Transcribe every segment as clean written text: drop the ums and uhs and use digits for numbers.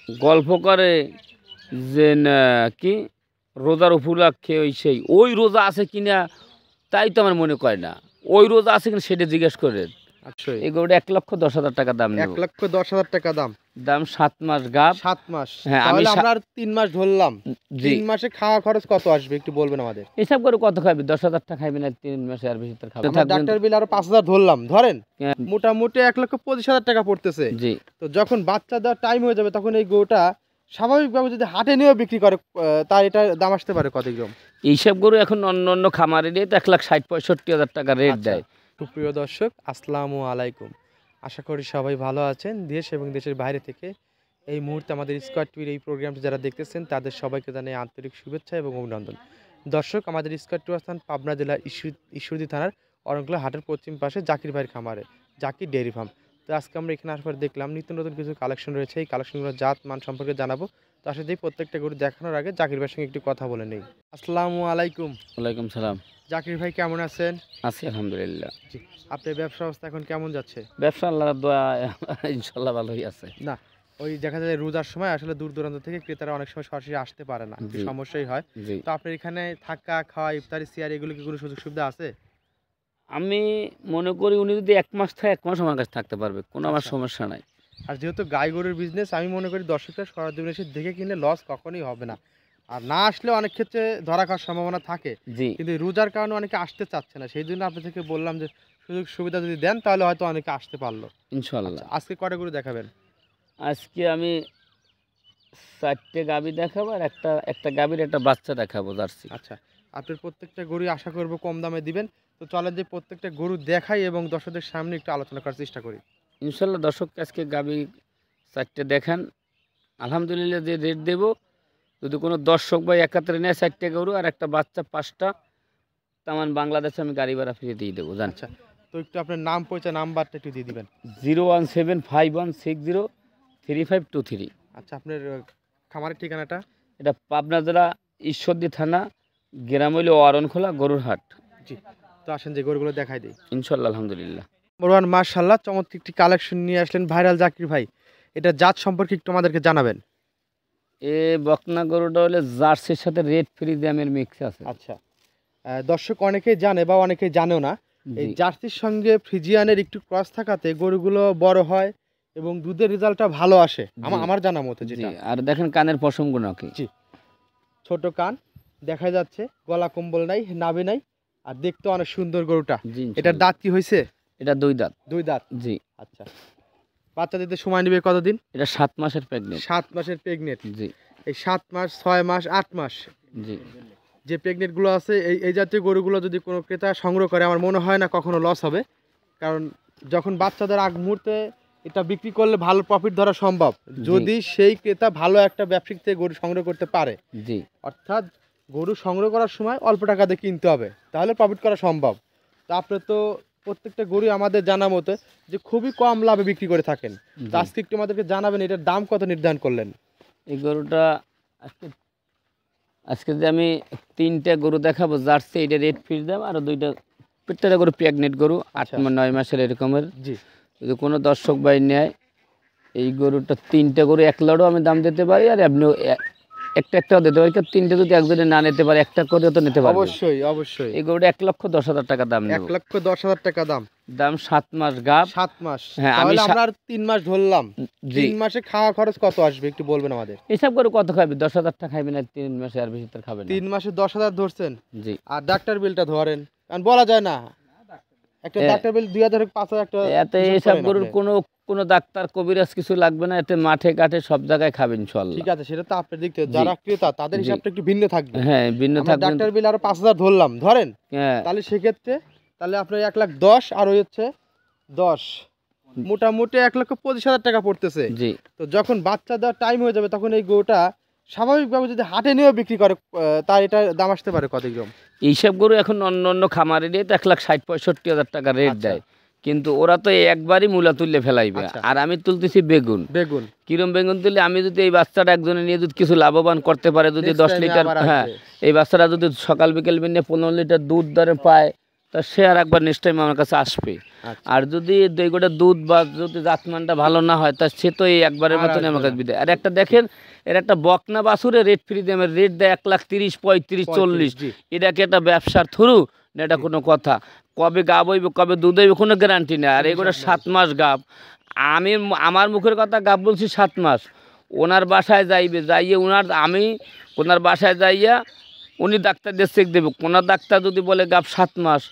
গল্প করে যে না কি রোজার উপলক্ষে ওই রোজা আছে কিনা তাই তো আমার মনে করে না। ওই রোজা আছে কিনা সেটা জিজ্ঞেস করেন। আচ্ছা, এই গরুটা ১,১০,০০০ টাকা দাম নেব। ১,১০,০০০ টাকা দাম। দাম ৭ মাস গাব। ৭ মাস। হ্যাঁ, তাহলে আমরা ৩ মাস ধরলাম। জি ৩ মাসে খাওয়া খরচ কত আসবে একটু বলবেন আমাদের? হিসাব করে কত খাবি? ১০,০০০ টাকা খাইবে না ৩ মাসে, আর বেশি তার খাবে আমরা ডাক্তার বিল আরো ৫,০০০ ধরলাম, ধরেন হ্যাঁ। মোটামুটি ১,২৫,০০০ টাকা পড়তেছে। জি তো যখন বাচ্চা দেওয়ার টাইম হয়ে যাবে তখন এই গরুটা স্বাভাবিকভাবে যদি হাটে নিয়েও বিক্রি করে তার এটা দাম আসতে পারে কত কিরকম? এইসব গরু এখন অন্য অন্য খামারে দিয়ে তো ১,৬০,০০০-৬৫,০০০ টাকা রেট আচ্ছা। দেয়। সুপ্রিয় দর্শক, আসসালামু আলাইকুম। আশা করি সবাই ভালো আছেন। দেশ এবং দেশের বাইরে থেকে এই মুহূর্তে আমাদের স্কয়ার টিভির এই প্রোগ্রামটি যারা দেখতেছেন তাদের সবাইকে জানাই আন্তরিক শুভেচ্ছা এবং অভিনন্দন। দর্শক, আমাদের স্কয়ার টিভি অবস্থান পাবনা জেলার ঈশ্বরদী থানার অরণকুলা হাটের পশ্চিম পাশে জাকির ভাইয়ের খামারে, জাকির ডেয়ারি ফার্ম। তো আজকে আমরা এখানে আসার পর দেখলাম নিত্য নতুন কিছু কালেকশন রয়েছে। এই কালেকশনগুলোর জাত মান সম্পর্কে জানাবো। তো আসলে প্রত্যেকটা গরু দেখানোর আগে জাকির ভাইয়ের সঙ্গে একটু কথা বলে নেই। আসসালামু আলাইকুম। ওয়ালাইকুম সালাম। জাকির ভাই কেমন আছেন? আছি আলহামদুলিল্লাহ। জি। আপনার ব্যবসা অবস্থা এখন কেমন যাচ্ছে? ব্যবসা আল্লাহর দোয়া ইনশাল্লাহ ভালোই আছে। না, ওই দেখা যায় রোজার সময় আসলে দূর দূরান্ত থেকে ক্রেতারা অনেক সময় সরাসরি আসতে পারে না, একটু জি সমস্যাই হয়। জি তো আপনার এখানে থাকা খাওয়া ইফতারি চেয়ার এগুলো কি কোনো সুযোগ সুবিধা আছে? আমি মনে করি উনি যদি ১ মাস থাকে ১ মাস আমার কাছে থাকতে পারবে, কোনো আমার আচ্ছা। সমস্যা নাই। আর যেহেতু গাই গরুর বিজনেস, আমি মনে করি দর্শকরা সরজমিনে এসে দেখে কিনলে লস কখনোই হবে না। আর না আসলেও অনেক ক্ষেত্রে ধরা খাওয়ার সম্ভাবনা থাকে, জি কিন্তু এই রোজার কারণে অনেকে আসতে চাচ্ছে না। সেই জন্য আপনি থেকে বললাম যে সুযোগ সুবিধা যদি দেন তাহলে হয়তো অনেকে আসতে পারলো। ইনশাল্লাহ। আচ্ছা, আজকে কয়টা গরু দেখাবেন? আজকে আমি ৪টে গাভী দেখাবো আর একটা গাভীর একটা বাচ্চা দেখাবো জার্সি। আচ্ছা, আপনার প্রত্যেকটা গরু আশা করব কম দামে দিবেন। তো চলেন যে প্রত্যেকটা গরু দেখাই এবং দর্শকদের সামনে একটু আলোচনা করার চেষ্টা করি। ইনশাল্লাহ দর্শককে আজকে গাভী ৪টে দেখান, আলহামদুলিল্লাহ যে রেট দেবো। যদি কোনো দর্শক ভাই একাত্রে নেয় ৪টে গরু আর একটা বাচ্চা ৫টা, তামান বাংলাদেশে আমি গাড়ি ভাড়া ফিরে দিয়ে দেবো জান। আচ্ছা, তো একটু আপনার নাম পরিচয় নাম্বারটা একটু দিয়ে দিবেন। 01751603523। আচ্ছা, আপনার খামারের ঠিকানাটা? এটা পাবনা জেলা ঈশ্বরদী থানা, গ্রাম হইল অরণখোলা, গরুর হাট। জি। তো আসেন যে গরুগুলো দেখাই দিই। ইনশাল্লাহ আলহামদুলিল্লাহ। মোরওয়ান, মাশাআল্লাহ, চমৎকার একটি কালেকশন নিয়ে আসলেন ভাইরাল জাকির ভাই। এটা জাত সম্পর্কে একটু আমাদেরকে জানাবেন। এ বকনা গরুটা হলে জার্সির সাথে রেড ফ্রিজিয়ামের মিক্স আছে। আচ্ছা, দর্শক অনেকেই জানে বা অনেকেই জানেও না, এই জি জার্সির সঙ্গে ফ্রিজিয়ানের একটু ক্রস থাকাতে গরুগুলো বড় হয় এবং দুধের রেজাল্টটা ভালো আসে আমার জানা মতে জি, যেটা। আর দেখেন কানের পশমগুলো কি। জি, ছোট কান দেখা যাচ্ছে, গলা কম্বল নাই, নাভি নাই, আর দেখতে অনেক সুন্দর গরুটা। জি এটার ইনশাল্লাহ। দাঁত কি হয়েছে? এটা 2 দাঁত। 2 দাঁত। জি, আচ্ছা, বাচ্চা দিতে সময় নেবে কতদিন? এটা 7 মাসের প্রেগনেন্ট। 7 মাসের প্রেগনেন্ট। জি এই 7 মাস, 6 মাস, 8 মাস জি যে প্রেগনেন্ট গুলো আছে, এই জাতীয় গরুগুলো যদি কোনো ক্রেতা সংগ্রহ করে আমার মনে হয় না কখনো লস হবে। কারণ যখন বাচ্চাদের আগ মুহূর্তে এটা বিক্রি করলে ভালো প্রফিট ধরা সম্ভব, যদি সেই ক্রেতা ভালো একটা ব্যবসায়িক থেকে গরু সংগ্রহ করতে পারে। জি অর্থাৎ গরু সংগ্রহ করার সময় অল্প টাকা দিয়ে কিনতে হবে, তাহলে প্রফিট করা সম্ভব। তা আপনি তো প্রত্যেকটা গরু আমাদের জানা মতে যে খুবই কম লাভে বিক্রি করে থাকেন। তো আজকে একটু আমাদেরকে জানাবেন এটার দাম কত নির্ধারণ করলেন? এই গরুটা আজকে যে আমি 3টে গরু দেখাবো জার্সি, এটা রেড ফিস দাম, আর 2টা প্রত্যেকটা গরু প্রেগনেন্ট গরু 8-9 মাসের এরকমের। জি। যদি কোনো দর্শক ভাই নেয় এই গরুটা, 3টে গরু 1 লড়ও আমি দাম দিতে পারি, আর আপনিও একটাও দিতে পারি। 3টে যদি একজনে না নিতে পারে, একটা করেও তো নিতে পারবে। অবশ্যই অবশ্যই। এই গরুটা ১,১০,০০০ টাকা দাম নেব। 1,10,000 টাকা দাম। দাম 7 মাস গাব। 7 মাস। হ্যাঁ, তাহলে আমরা 3 মাস ধরলাম। জি 3 মাসে খাওয়া খরচ কত আসবে একটু বলবেন আমাদের? হিসাব করে কত খাবে? 10,000 টাকা খাইবে না 3 মাসে, আর বেশি তার খাবে না। 3 মাসে 10,000 ধরছেন। জি, আর ডাক্তার বিলটা ধরেন, কারণ বলা যায় না একটা ডাক্তার বিল 2,000 5,000 একটা। এতে হিসাব গরুর কোনো ডাক্তার কবিরাজ কিছু লাগবে না, এতে মাঠে ঘাটে সব জায়গায় খাবে ইনশাআল্লাহ। ঠিক আছে, সেটা তো আপনার দিক থেকে যারা ক্রেতা তাদের হিসাবটা একটু ভিন্ন থাকবে। হ্যাঁ, ভিন্ন আমরা থাকবে। ডাক্তার বিল আরো 5,000 ধরলাম, ধরেন। হ্যাঁ, তাহলে সেক্ষেত্রে তাহলে আপনার 1,10,000 আর ওই হচ্ছে 10, মোটামুটি 1,25,000 টাকা পড়তেছে। জি তো যখন বাচ্চা দেওয়ার টাইম হয়ে যাবে তখন এই গরুটা স্বাভাবিকভাবে যদি হাটে নিয়েও বিক্রি করে তার এটা দাম আসতে পারে কত কিরকম? এইসব গরু এখন অন্য অন্য খামারে দিয়ে তো 1,60,000-65,000 টাকা রেট আচ্ছা। দেয়, কিন্তু ওরা তো একবারই মূলা তুললে ফেলাইবে। আচ্ছা। আর আমি তুলতেছি বেগুন। বেগুন কিরম বেগুন তুললে আমি যদি এই বাচ্চাটা একজনে নিয়ে যদি কিছু লাভবান করতে পারে, যদি Next 10 time এ লিটার, আবার হ্যাঁ, আসবে। এই বাচ্চাটা যদি সকাল বিকেল মিনিয়ে 15 লিটার দুধ ধরে পায়, তা সে আর একবার নেক্সট টাইম আমার কাছে আসবে। আচ্ছা। আর যদি দুই গোটা দুধ বা যদি জাতমানটা ভালো না হয় তা সে তো এই একবারের আর মতন আসবে আমার কাছে না। বিদায়। আর একটা দেখেন এর একটা বকনা বাছুরে রেট ফ্রি দিয়ে রেট দেয় 1,30,000, 35,000, 40। জি। এটা কি একটা ব্যবসার থ্রু না? এটা কোনো কথা? কবে গাব হইব কবে দুধ হইব কোনো গ্যারান্টি নেই। আর এগুলো 7 মাস গাব। আমি আমার মুখের কথা গাব বলছি 7 মাস। ওনার বাসায় যাইবে, যাইয়ে ওনার বাসায় যাইয়া উনি ডাক্তারদের চেক দেবে। কোনো ডাক্তার যদি বলে গাব 7 মাস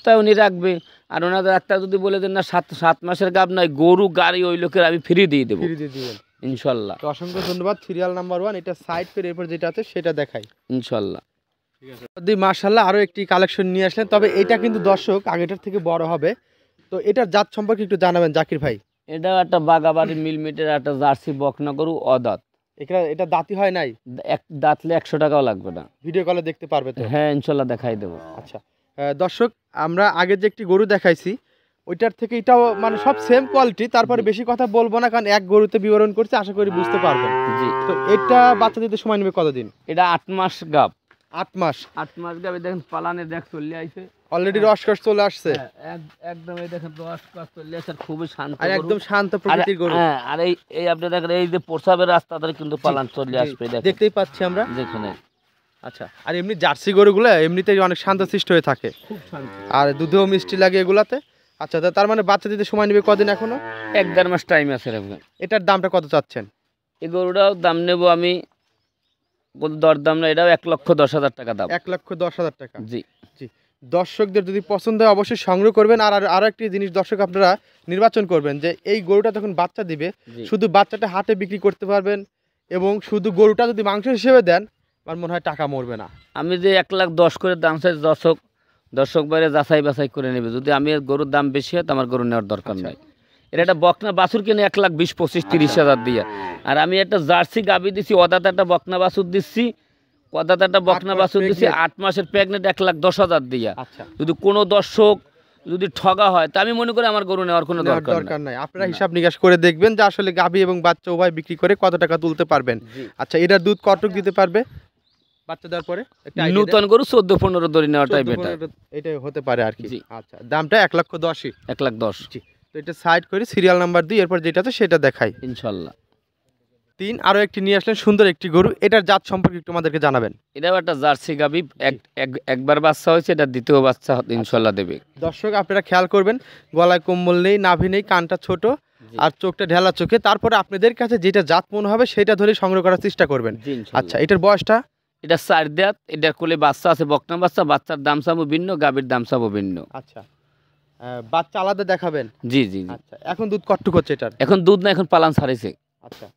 তাই উনি রাখবে। আর ওনার ডাক্তার যদি বলে দেন না 7 মাসের গাব নয়, গরু গাড়ি ওই লোকের আমি ফ্রি দিয়ে দেবো ফ্রি দিয়ে দিবেন ইনশাল্লাহ। তো অসংখ্য ধন্যবাদ। সিরিয়াল নাম্বার 1 এটা সাইড করে এরপর যেটা আছে সেটা দেখাই। ইনশাল্লাহ। যদি মাশাআল্লাহ আরো একটি কালেকশন নিয়ে আসলেন, তবে এটা কিন্তু দর্শক আগেটার থেকে বড় হবে। তো এটার জাত সম্পর্কে একটু জানাবেন জাকির ভাই। এটাও একটা বাগাবাড়ি মিলমিটের একটা জার্সি বকনা গরু, অদাঁত। এটা দাঁতি হয় নাই? এক দাঁতলে 100 টাকাও লাগবে না। ভিডিও কলে দেখতে পারবে তো? হ্যাঁ ইনশাল্লাহ দেখাই দেবো। আচ্ছা দর্শক, আমরা আগে যে একটি গরু দেখাইছি ওইটার থেকে এটাও মানে সব সেম কোয়ালিটি, তারপরে বেশি কথা বলবো না কারণ এক গরুতে বিবরণ করছে, আশা করি বুঝতে পারবেন। জি। তো এটা বাচ্চা দিতে সময় নেবে কতদিন? এটা 8 মাস গাব। 8 মাস? 8 মাস গাবে দেখেন পালানে দেখ চলে আইছে অলরেডি রসকস চলে আসছে। একদম এই দেখেন রস কাজ চলে আসছে, আর খুবই শান্ত আর গরু। একদম শান্ত প্রকৃতির গরু। হ্যাঁ আর এই আপনি দেখেন এই যে প্রসাবের রাস্তা ধরে কিন্তু পালান চলে জি, আসবে, দেখেন দেখতেই পাচ্ছি আমরা। যেখানে আচ্ছা, আর এমনি জার্সি গরুগুলো এমনিতেই অনেক শান্তশিষ্ট হয়ে থাকে, খুব শান্ত। আর দুধেও মিষ্টি লাগে এগুলাতে। আচ্ছা, তার মানে বাচ্চা দিতে সময় নেবে কদিন এখনো? 1-1.5 মাস টাইম আছে এরকম। এটার দামটা কত চাচ্ছেন? এই গরুটাও দাম নেব আমি, কোনো দরদাম না, এটাও 1,10,000 টাকা দাম। 1,10,000 টাকা? জি। জি। দর্শকদের যদি পছন্দ হয় অবশ্যই সংগ্রহ করবেন। আর আরো একটি জিনিস দর্শক আপনারা নির্বাচন করবেন যে এই গরুটা যখন বাচ্চা দিবে জি। শুধু বাচ্চাটা হাটে বিক্রি করতে পারবেন, এবং শুধু গরুটা যদি মাংস হিসেবে দেন আমার মনে হয় টাকা মরবে না। আমি যে 1,10,000 করে দাম চাই, দর্শক বাইরে যাচাই বাছাই করে নেবে। যদি আমি গরুর দাম বেশি হয় তো আমার গরু নেওয়ার দরকার আচ্ছা। নাই। এর একটা বকনা বাছুর কিনে 1,20,000, 25,000, 30,000 দিয়ে। আর আমি একটা জার্সি গাবি দিচ্ছি, অদাত একটা বকনা বাছুর দিচ্ছি, অদাত একটা বকনা 8 মাস বাছুর দিচ্ছি, pregnant। 8 মাসের প্রেগনেন্ট 1,10,000 দিয়া। আচ্ছা, যদি কোনো দর্শক যদি ঠগা হয় তা আমি মনে করি আমার গরু নেওয়ার কোনো নেওয়ার দরকার দরকার নাই। নাই। আপনারা হিসাব নিকাশ করে দেখবেন যে আসলে গাভী এবং বাচ্চা উভয় বিক্রি করে কত টাকা তুলতে পারবেন। জি। আচ্ছা, এটার দুধ কতটুকু দিতে পারবে বাচ্চা দেওয়ার পরে? একটা idea দেন। নূতন গরু 14-15 ধরে নেওয়াটাই 14, বেটার। 15 এটাই হতে পারে আর কি। জি। আচ্ছা, দামটা 1,10,000। 1,10,000 জি। তো এটা সাইড করে সিরিয়াল নাম্বার 2 এরপর যেটা আছে সেটা দেখাই। ইনশাল্লাহ। 3 আরো একটি নিয়ে আসলেন সুন্দর একটি গরু, এটার জাত সম্পর্কে একটু আমাদেরকে জানাবেন। এটাও একটা জার্সি গাবি, একবার বাচ্চা হয়েছে, এটা দ্বিতীয় বাচ্চা ইনশাল্লাহ দেবে। দর্শক আপনারা খেয়াল করবেন, গলায় কম্বল নেই, নাভি নেই, কানটা ছোট, জি। আর চোখটা ঢেলা চোখে। তারপরে আপনাদের কাছে যেটা জাত মনে হবে সেটা ধরে সংগ্রহ করার চেষ্টা করবেন। জি, ইনশাল্লাহ। আচ্ছা, এটার বয়সটা? এটা 4 দাঁত, এটার কোলে বাচ্চা আছে, বকনা বাচ্চা। বাচ্চার দাম চাবো ভিন্ন, গাভীর দাম চাবো ভিন্ন। আচ্ছা, বাচ্চা আলাদা দেখাবেন? জি জি জি। আচ্ছা, এখন দুধ কতটুকু হচ্ছে এটার? এখন দুধ না, এখন পালান ছাড়িয়েছে। আচ্ছা,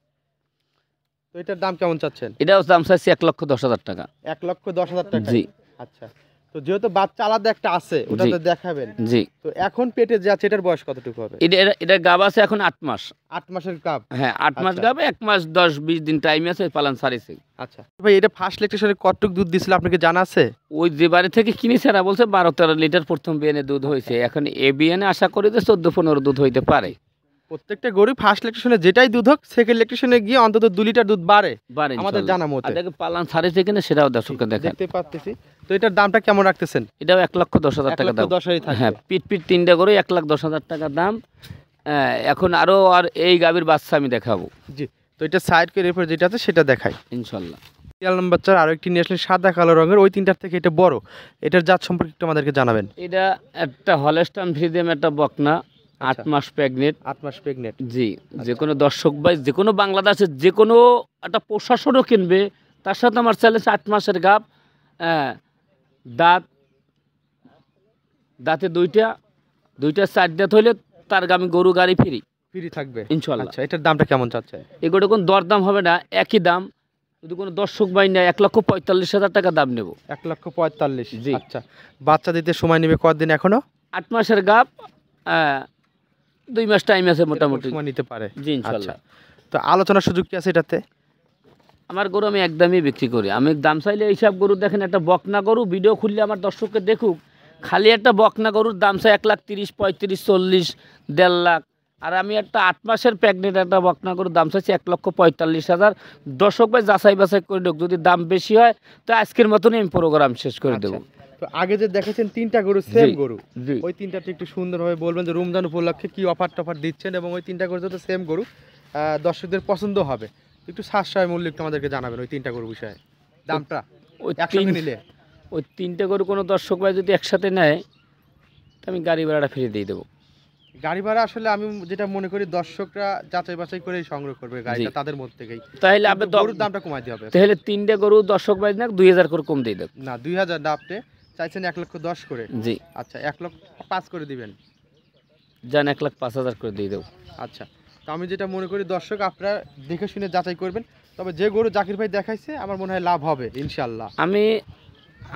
তো এটার দাম কেমন চাচ্ছেন? এটাও দাম চাইছি 1,10,000 টাকা। 1,10,000 টাকা? জি। আচ্ছা, তো যেহেতু বাচ্চা আলাদা একটা আছে ওটা জি। তো দেখাবেন। জি। তো এখন পেটে যে আছে এটার বয়স কতটুকু হবে? এটা গাব আছে এখন 8 মাস। 8 মাসের গাব? হ্যাঁ 8 মাস আচ্ছা। গাবে, 1 মাস 10-20 দিন টাইম আছে, পালান ছাড়িয়েছে। আচ্ছা ভাই, এটা ফার্স্ট ল্যাকটেশনে কতটুকু দুধ দিছিল আপনাকে জানা আছে? ওই যে বাড়ি থেকে কিনেছে এরা বলছে 12-13 লিটার প্রথম বিয়ানে দুধ হয়েছে। এখন এ বিয়ানে আশা করি যে 14-15 দুধ হইতে পারে। প্রত্যেকটা গরু ফার্স্ট ল্যাকটেশনে যেটাই দুধ হোক সেকেন্ড ল্যাকটেশনে গিয়ে অন্তত 2 লিটার দুধ বাড়ে আমাদের জানা মতে। আর দেখে পালান ছাড়িয়েছে কিনা সেটাও দর্শককে দেখেন। দেখতে পাচ্ছি। তো এটার দামটা কেমন রাখতেছেন? এটাও 1,10,000 টাকা দাম। 1,10,000 থাকবে? হ্যাঁ, পিট 3টা করে 1,10,000 টাকা দাম। এখন আরো এই গাভীর বাচ্চা আমি দেখাবো। জি। তো এটা সাইড করে এরপর যেটা আছে সেটা দেখাই ইনশাল্লাহ। সিরিয়াল নাম্বার 4 আরো একটি নিয়ে আসলে সাদা কালো রঙের, ওই তিনটার থেকে এটা বড়। এটার জাত সম্পর্কে একটু আমাদেরকে জানাবেন। এটা একটা হলস্টাইন ফ্রিজিয়ান একটা বকনা, 8 আচ্ছা। মাস প্রেগনেন্ট। 8 মাস প্রেগনেন্ট? জি। যে কোনো দর্শক ভাই, যে কোনো বাংলাদেশের যে কোনো একটা প্রশাসনও কিনবে, তার সাথে আমার চ্যালেঞ্জ 8 মাসের গাব, দাঁতে দুইটা 4 দাঁত হইলে তার আমি গরু গাড়ি ফ্রি থাকবে ইনশাল্লাহ। আচ্ছা, এটার দামটা কেমন চাচ্ছে? এগুলো কোনো দরদাম হবে না, একই দাম। যদি কোনো দর্শক ভাই নেয় 1,45,000 টাকা দাম নেব। 1,45,000? জি। আচ্ছা, বাচ্চা দিতে সময় নেবে কতদিন এখনো? 8 মাসের গাব, 2 মাস টাইম আছে মোটামুটি। সময় নিতে পারে? জি ইনশাল্লাহ। তো আলোচনার সুযোগ কি আছে এটাতে? আমার গরু আমি একদমই বিক্রি করি। আমি দাম চাইলে এইসব গরু দেখেন, একটা বকনা গরু ভিডিও খুললে আমার দর্শককে দেখুক, খালি একটা বকনা গরুর দাম চাই 1,30,000, 35,000, 40, 1.5 লাখ। আর আমি একটা 8 মাসের প্রেগনেন্ট একটা বকনা গরুর দাম চাইছি 1,45,000। দর্শক ভাই যাচাই বাছাই করে দেখ, যদি দাম বেশি হয় তো আজকের মতনই আমি প্রোগ্রাম শেষ করে দেবো। আচ্ছা, তো আগে যে দেখেছেন 3টা গরু সেম জি, গরু, জি। ওই 3টা একটু সুন্দরভাবে বলবেন যে রমজান উপলক্ষে কি অফার টফার দিচ্ছেন, এবং ওই 3টা গরু তো সেম গরু, দর্শকদের পছন্দ হবে। একটু সাশ্রয় মূল্য একটু আমাদেরকে জানাবেন ওই 3টা গরু বিষয়ে, দামটা ওই একসঙ্গে নিলে। ওই 3টে গরু কোনো দর্শক ভাই যদি একসাথে নেয়, তো আমি গাড়ি ভাড়াটা ফিরিয়ে দিয়ে দেবো। গাড়ি ভাড়া আসলে আমি যেটা মনে করি দর্শকরা যাচাই বাছাই করেই সংগ্রহ করবে গাড়িটা, জি। তাদের মধ্যে থেকেই। তাহলে কিন্তু আপনি গরুর দামটা কমাই দিতে হবে। তাহলে 3টে গরু দর্শক ভাই না 2000 করে কম দিয়ে দেব। না 2000 না, আপনি চাইছেন 1,10,000 করে। জি, আচ্ছা 1,05,000 করে দিবেন। যান 1,05,000 করে দিয়ে দেবো। আচ্ছা, তো আমি যেটা মনে করি দর্শক আপনারা দেখে শুনে যাচাই করবেন। তবে যে গরু জাকির ভাই দেখাইছে আমার মনে হয় লাভ হবে ইনশাল্লাহ।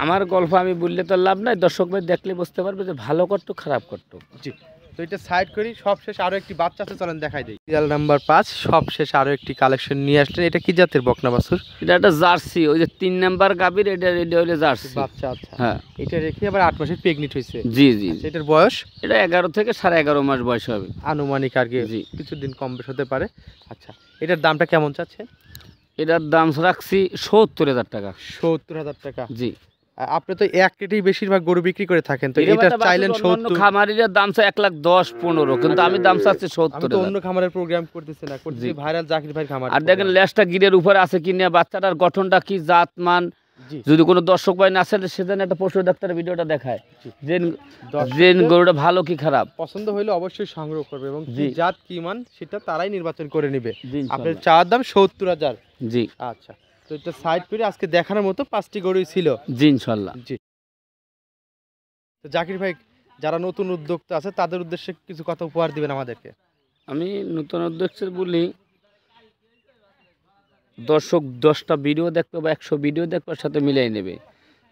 আমার গল্প আমি বললে তো লাভ নাই, দর্শক ভাই দেখলে বুঝতে পারবে যে ভালো করতো খারাপ করতো। জি, তো এটা সাইড করি, সবশেষ আরো একটি বাচ্চা আছে, চলেন দেখাই দিই। সিরিয়াল নাম্বার 5, সবশেষ আরো একটি কালেকশন নিয়ে আসলেন। এটা কি জাতের বকনা বাছুর? এটা একটা জার্সি, ওই যে 3 নাম্বার গাভীর, এটা হলো জার্সি বাচ্চা, আচ্ছা। হ্যাঁ, এটা রেখে আবার 8 মাসের প্রেগনেন্ট হয়েছে। জি জি। আচ্ছা, এটার বয়স এটা 11 থেকে 11.5 মাস বয়স হবে আনুমানিক আর কি, জি। কিছুদিন কম বেশ হতে পারে। আচ্ছা, এটার দামটা কেমন চাচ্ছে? এটার দাম রাখছি 70,000 টাকা। 70,000 টাকা। জি। আপনি তো এক রেটেই বেশিরভাগ গরু বিক্রি করে থাকেন, তো এটা চাইলেন 70। খামারিরা দাম চাই 1,10,15, কিন্তু আমি দাম চাচ্ছি আমি তো 70,000। অন্য খামারের প্রোগ্রাম করতেছি না, করতেছি জি। ভাইরাল জাকির ভাই খামার। আর দেখেন লেজটা গিরের উপরে আছে কি না, বাচ্চাটার গঠনটা কি, জাত মান। জি, যদি কোনো দর্শক ভাই না আসলে সেদিন একটা পশু ডাক্তারের ভিডিওটা দেখায় জি। যে দর্শকদের গরুটা ভালো কি খারাপ। পছন্দ হইলে অবশ্যই সংগ্রহ করবে, এবং কি জি। জাত কি মান সেটা তারাই নির্বাচন করে নেবে। জি, আপনার ইনশাআল্লাহ। চাওয়ার দাম 70,000। জি আচ্ছা, তো এটা সাইড করে আজকে দেখানোর মতো 5টি গরুই ছিল। জি ইনশাল্লাহ। জি, তো জাকির ভাই যারা নতুন উদ্যোক্তা আছে তাদের উদ্দেশ্যে কিছু কথা উপহার দিবেন আমাদেরকে। আমি নতুন উদ্যোক্তা বলি, দর্শক 10টা ভিডিও দেখবে বা 100 ভিডিও দেখবার সাথে মিলাই নেবে।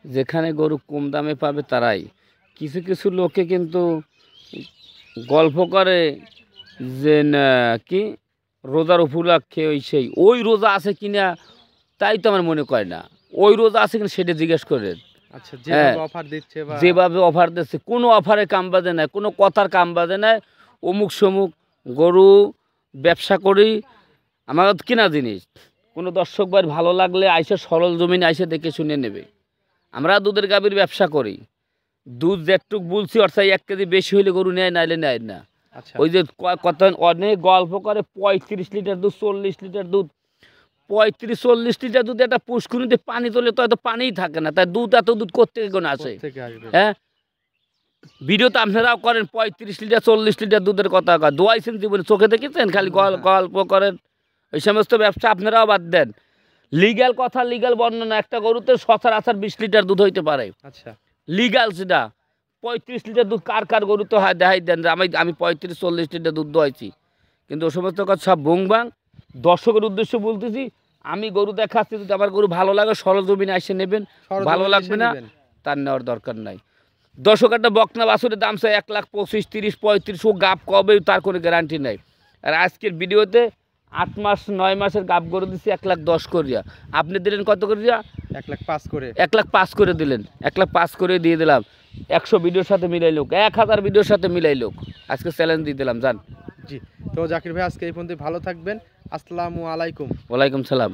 যেখানে গরু কম দামে পাবে তারাই। কিছু কিছু লোকে কিন্তু গল্প করে যে না কি রোজার উপলক্ষে ওই রোজা আছে কিনা, তাই তো আমার মনে করে না। ওই রোজা আছে কিনা সেটা জিজ্ঞেস করেন। আচ্ছা, হ্যাঁ, যেভাবে অফার দিচ্ছে বা যেভাবে অফার দিচ্ছে, কোনো অফারে কাম বাজে নাই, কোনো কথার কাম বাজে নাই। অমুক সমুক গরু ব্যবসা করি, আমার কিনা জিনিস। কোনো দর্শক ভাই ভালো লাগলে আইসে সরল জমিন আইসে দেখে শুনে নেবে। আমরা দুধের গাভীর ব্যবসা করি, দুধ যেটুক বলছি অর্থাৎ 1 কেজি বেশি হইলে গরু নেয়, নাইলে নেয় না। আচ্ছা, ওই যে কত অনেক গল্প করে 35 লিটার দুধ, 40 লিটার দুধ। 35-40 লিটার দুধ একটা পুষ্কুনিতে পানি তোলে তো হয়তো পানিই থাকে না, তাই দুধ এত দুধ করতে কোন আসে? থেকে আসবে। হ্যাঁ, ভিডিও তো আপনারাও করেন 35 লিটার 40 লিটার দুধের কথা কয়, দোয়াইছেন জীবনে চোখে দেখেছেন? খালি গল্প করেন। ওই সমস্ত ব্যবসা আপনারাও বাদ দেন। লিগ্যাল কথা, লিগ্যাল বর্ণনা, একটা গরুতে সচরাচর 20 লিটার দুধ হইতে পারে, আচ্ছা, লিগ্যাল সেটা। 35 লিটার দুধ কার গরু তো হয় দেখাই দেন যে আমি 35-40 লিটার দুধ দোয়াইছি, কিন্তু ও সমস্ত কথা সব ভুংবাং। দর্শকের উদ্দেশ্য বলতেছি, আমি গরু দেখাচ্ছি, যদি আমার গরু ভালো লাগে সরজমিনে এসে নেবেন, ভালো লাগবে না তার নেওয়ার দরকার নাই। দর্শক একটা বকনা বাছুরের দাম চাই 1,25,000, 30, 35, ও গাব কবে তার কোনো গ্যারান্টি নাই। আর আজকের ভিডিওতে 8 মাস 9 মাসের গাব গরু দিচ্ছি 1,10,000 করিয়া। আপনি দিলেন কত করিয়া? 1,05,000 করে। 1,05,000 করে দিলেন। 1,05,000 করে দিয়ে দিলাম। 100 ভিডিওর সাথে মিলাই লোক, 1000 ভিডিওর সাথে মিলাই লোক, আজকে চ্যালেঞ্জ দিয়ে দিলাম। যান। জি, তো জাকির ভাই আজকে এই পর্যন্ত, ভালো থাকবেন। আসসালামু আলাইকুম। ওয়ালাইকুম সালাম।